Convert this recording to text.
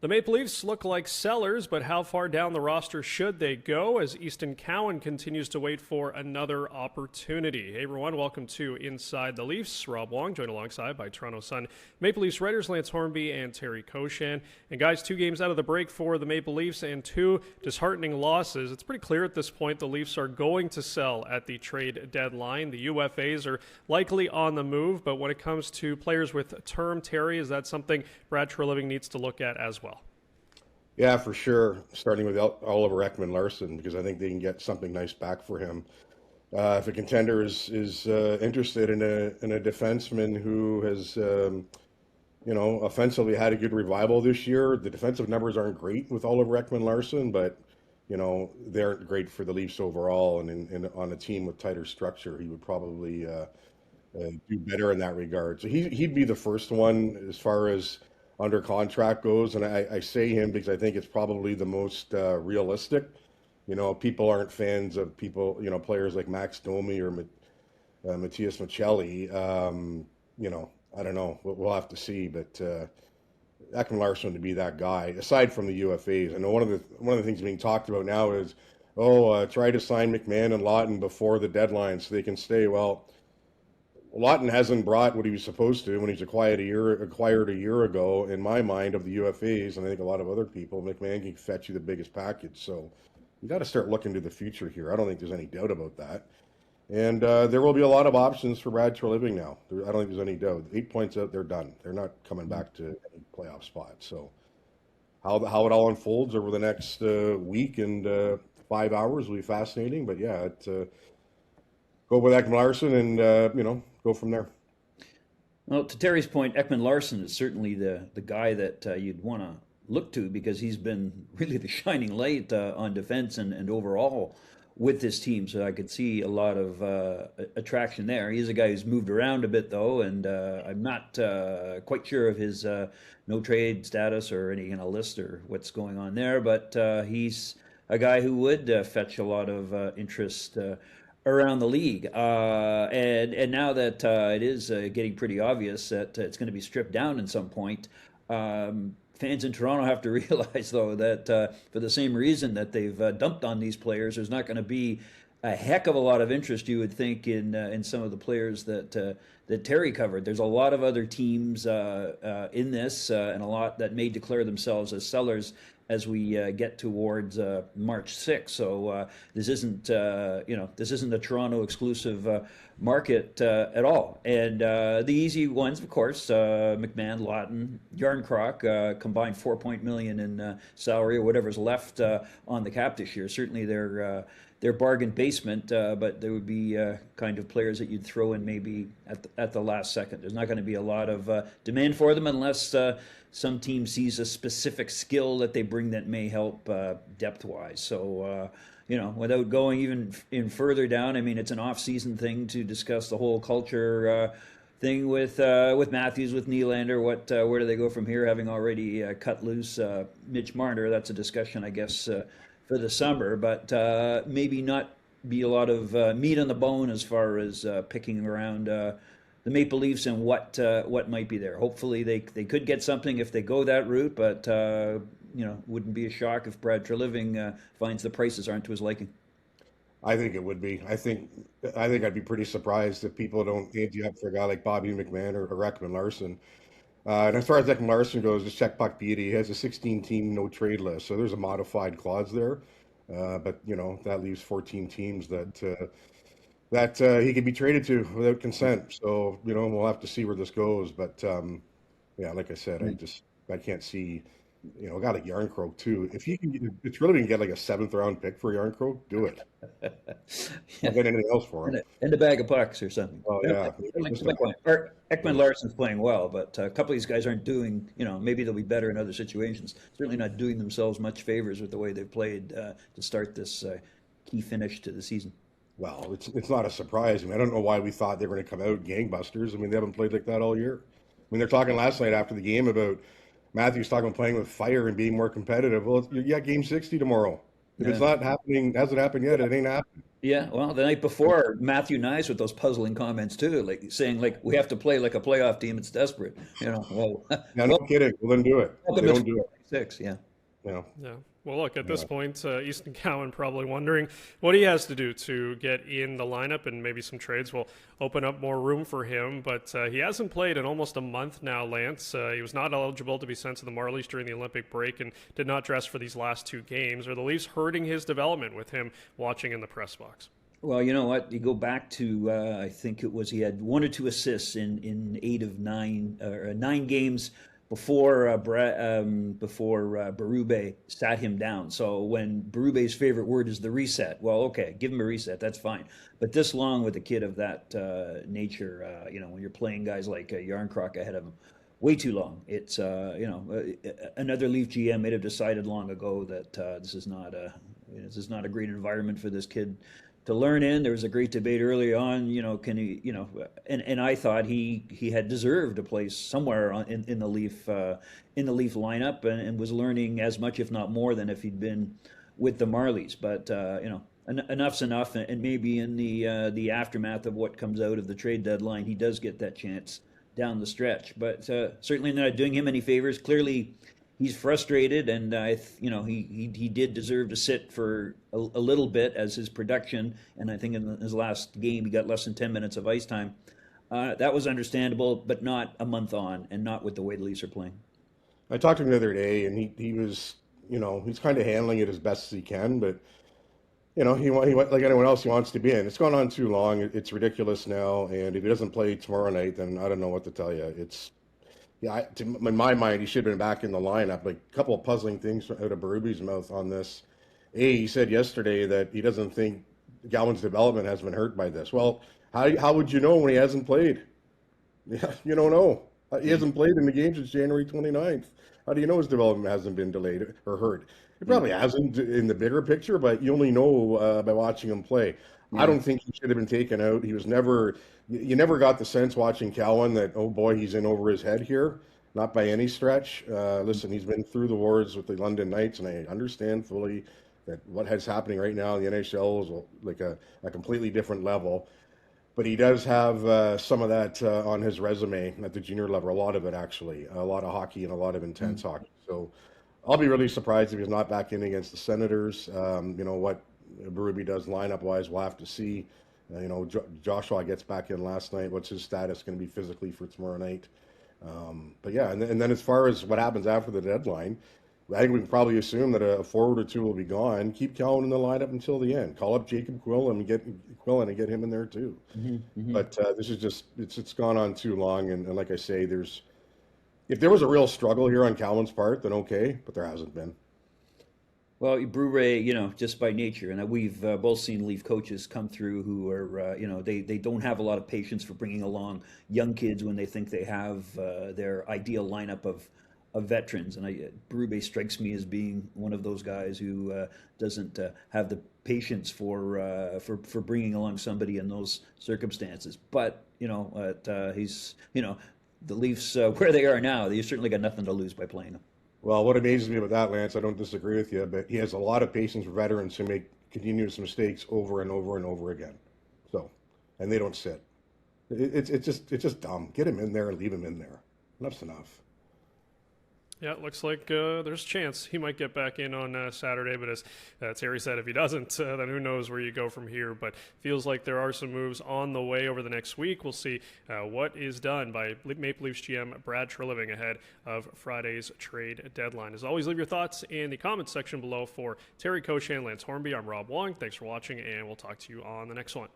The Maple Leafs look like sellers, but how far down the roster should they go as Easton Cowan continues to wait for another opportunity? Hey everyone, welcome to Inside the Leafs. Rob Wong, joined alongside by Toronto Sun Maple Leafs writers Lance Hornby and Terry Koshan. And guys, 2 games out of the break for the Maple Leafs and 2 disheartening losses. It's pretty clear at this point the Leafs are going to sell at the trade deadline. The UFAs are likely on the move, but when it comes to players with term, Terry, is that something Brad Treliving needs to look at as well? Yeah, for sure. Starting with Oliver Ekman-Larsson, because I think they can get something nice back for him. If a contender is interested in a defenseman who has, offensively had a good revival this year, the defensive numbers aren't great with Oliver Ekman-Larsson, but they aren't great for the Leafs overall. And on a team with tighter structure, he would probably do better in that regard. So he'd be the first one as far as under contract goes, and I say him because I think it's probably the most realistic. People aren't fans of players like Max Domi or Matthias Michelli. I don't know. We'll have to see, but Ekman-Larsson to be that guy. Aside from the UFAs, I know one of the things being talked about now is, try to sign McMahon and Lawton before the deadline so they can stay. Well, Lawton hasn't brought what he was supposed to when he's acquired a year ago, in my mind, of the UFAs, and I think a lot of other people. McMahon can fetch you the biggest package, so you got to start looking to the future here. I don't think there's any doubt about that. And there will be a lot of options for Brad Treliving now. I don't think there's any doubt. 8 points out, they're done. They're not coming back to any playoff spot. So how it all unfolds over the next week and 5 hours will be fascinating. But yeah, go with Ekman-Larsson and go from there. Well, to Terry's point, Ekman-Larsson is certainly the guy that you'd want to look to, because he's been really the shining light on defense and overall with this team. So I could see a lot of attraction there. He's a guy who's moved around a bit, though, and I'm not quite sure of his no trade status or any kind of list or what's going on there. But he's a guy who would fetch a lot of interest around the league, and now that it is getting pretty obvious that it's going to be stripped down at some point, fans in Toronto have to realize, though, that for the same reason that they've dumped on these players, there's not going to be a heck of a lot of interest, you would think, in some of the players that Terry covered. There's a lot of other teams in this, and a lot that may declare themselves as sellers as we get towards March 6th. So this isn't a Toronto exclusive market at all. And the easy ones, of course, McMahon, Lawton, Yarncroc, combined $4 million in salary or whatever's left on the cap this year. Certainly they're bargain basement, but there would be kind of players that you'd throw in maybe at the last second. There's not going to be a lot of demand for them unless some team sees a specific skill that they bring that may help depth-wise. So, without going even in further down, I mean, it's an off-season thing to discuss the whole culture thing with Matthews, with Nylander. Where do they go from here, having already cut loose Mitch Marner? That's a discussion, I guess, for the summer, but maybe not be a lot of meat on the bone as far as picking around the Maple Leafs and what might be there. Hopefully they could get something if they go that route, but wouldn't be a shock if Brad Treliving finds the prices aren't to his liking. I think it would be. I think I'd be pretty surprised if people don't ante up for a guy like Bobby McMahon or Ekman-Larsson. And as far as Ekman-Larsson goes, just check Puck Beauty. He has a 16-team no-trade list, so there's a modified clause there. But that leaves 14 teams that he could be traded to without consent. So we'll have to see where this goes. But like I said, I can't see. A guy like Yarncroc too. If it's really can get like a 7th-round pick for Yarncroc, do it. I'll get anything else for him. And a bag of pucks or something. Oh yeah. Ekman-Larsson's playing well, but a couple of these guys aren't doing. Maybe they'll be better in other situations. Certainly not doing themselves much favors with the way they've played to start this key finish to the season. Well, it's not a surprise. I mean, I don't know why we thought they were going to come out gangbusters. I mean, they haven't played like that all year. I mean, they're talking last night after the game about Matthews talking about playing with fire and being more competitive. Well, you got game 60 tomorrow. If it's not happening, hasn't happened yet, it ain't happening. Yeah, well, the night before, Matthew Nice with those puzzling comments too, like saying like we have to play like a playoff team. It's desperate, Well, Yeah, no well, kidding. Well, then do it. They welcome to don't do it. 2026. Yeah. You know. Yeah. Well, look, at this Yeah. point, Easton Cowan probably wondering what he has to do to get in the lineup, and maybe some trades will open up more room for him. But he hasn't played in almost a month now, Lance. He was not eligible to be sent to the Marlies during the Olympic break and did not dress for these last 2 games. Are the Leafs hurting his development with him watching in the press box? Well, you know what? You go back to I think it was he had 1 or 2 assists in 8 of 9 or 9 games before Berube sat him down. So when Berube's favorite word is the reset, well, okay, give him a reset, that's fine. But this long with a kid of that nature, when you're playing guys like Yarncroc ahead of him, way too long. It's another Leaf GM may have decided long ago that this is not a great environment for this kid to learn in. There was a great debate early on, can he, and I thought he had deserved a place somewhere in the Leaf lineup and was learning as much, if not more, than if he'd been with the Marlies. But enough's enough, and maybe in the aftermath of what comes out of the trade deadline, he does get that chance down the stretch. But certainly not doing him any favors. Clearly, he's frustrated, and he did deserve to sit for a little bit as his production. And I think in his last game, he got less than 10 minutes of ice time. That was understandable, but not a month on, and not with the way the Leafs are playing. I talked to him the other day, and he was, he's kind of handling it as best as he can, but he like anyone else, he wants to be in. It's gone on too long. It's ridiculous now, and if he doesn't play tomorrow night, then I don't know what to tell you. In my mind, he should have been back in the lineup. Like a couple of puzzling things out of Berube's mouth on this. He said yesterday that he doesn't think Galvin's development has been hurt by this. Well, how would you know when he hasn't played? Yeah, you don't know. He hasn't played in the game since January 29th. How do you know his development hasn't been delayed or hurt? It probably hasn't in the bigger picture, but you only know by watching him play. I don't think he should have been taken out. He was never. You never got the sense watching Cowan that, oh boy, he's in over his head here. Not by any stretch. Listen, he's been through the wars with the London Knights, and I understand fully that what is happening right now in the NHL is like a completely different level. But he does have some of that on his resume at the junior level, a lot of it actually, a lot of hockey and a lot of intense hockey. So I'll be really surprised if he's not back in against the Senators. What Berube does lineup-wise, we'll have to see. Joshua gets back in last night. What's his status going to be physically for tomorrow night? But yeah, and then as far as what happens after the deadline, I think we can probably assume that a forward or two will be gone. Keep Cowan in the lineup until the end. Call up Jacob Quillen and get him in there too. But this is just it's gone on too long. And like I say, if there was a real struggle here on Cowan's part, then okay, but there hasn't been. Well, Brewer, just by nature, and we've both seen Leaf coaches come through who are, they don't have a lot of patience for bringing along young kids when they think they have their ideal lineup of veterans. And Berube strikes me as being one of those guys who doesn't have the patience for bringing along somebody in those circumstances. But he's the Leafs where they are now, they certainly got nothing to lose by playing them. Well, what amazes me about that, Lance, I don't disagree with you, but he has a lot of patience for veterans who make continuous mistakes over and over and over again. So, and they don't sit. It's just dumb. Get him in there and leave him in there. Enough's enough. Yeah, it looks like there's a chance he might get back in on Saturday, but as Terry said, if he doesn't, then who knows where you go from here. But feels like there are some moves on the way over the next week. We'll see what is done by Maple Leafs GM Brad Treliving ahead of Friday's trade deadline. As always, leave your thoughts in the comments section below. For Terry Koshan, Lance Hornby, I'm Rob Wong. Thanks for watching, and we'll talk to you on the next one.